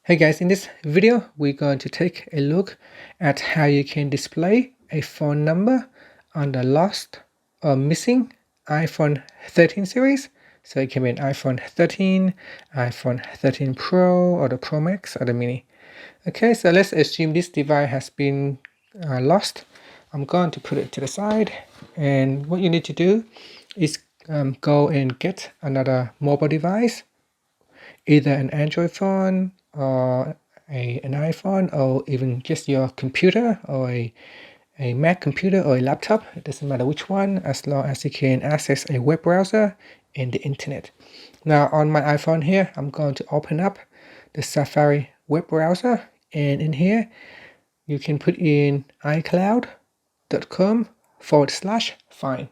Hey guys, in this video, we're going to take a look at how you can display a phone number on the lost or missing iPhone 13 series. So it can be an iPhone 13, iPhone 13 Pro, or the Pro Max, or the Mini. Okay, so let's assume this device has been lost. I'm going to put it to the side, and what you need to do is go and get another mobile device, either an Android phone or an iPhone, or even just your computer or a Mac computer or a laptop. It doesn't matter which one, as long as you can access a web browser and the internet. Now on my iPhone here, I'm going to open up the Safari web browser, and in here you can put in icloud.com/find.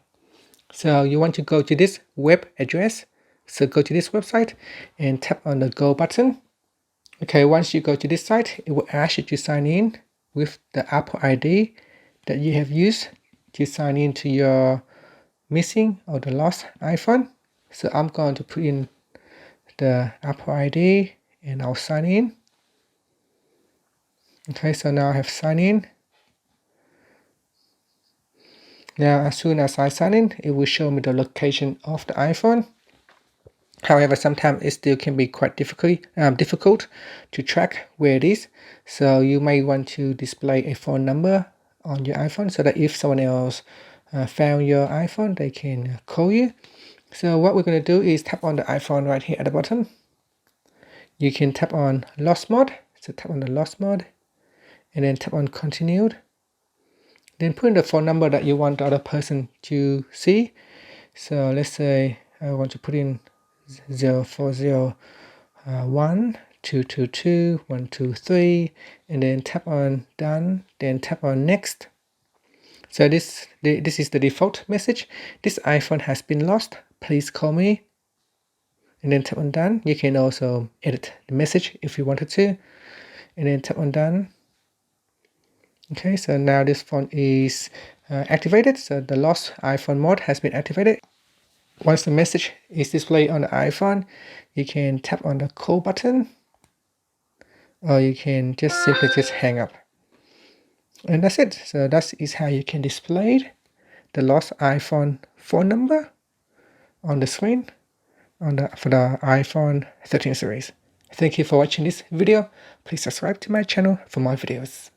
So you want to go to this web address. So go to this website and tap on the go button. Okay, once you go to this site, it will ask you to sign in with the Apple ID that you have used to sign in to your missing or the lost iPhone. So I'm going to put in the Apple ID and I'll sign in. Okay, so now I have signed in. Now, as soon as I sign in, it will show me the location of the iPhone. However, sometimes it still can be quite difficult to track where it is. So you may want to display a phone number on your iPhone so that if someone else found your iPhone, they can call you. So what we're going to do is tap on the iPhone right here at the bottom. You can tap on lost mode. So tap on the lost mode and then tap on continued. Then put in the phone number that you want the other person to see. So let's say I want to put in 0401 222 123, and then tap on done, then tap on next. So this is the default message. This iPhone has been lost, please call me, and then tap on done. You can also edit the message if you wanted to, and then tap on done. Okay, so now this phone is activated. So the lost iPhone mode has been activated. Once the message is displayed on the iPhone, you can tap on the call button, or you can just simply hang up. And that's it. So that is how you can display the lost iPhone phone number on the screen for the iPhone 13 series. Thank you for watching this video. Please subscribe to my channel for more videos.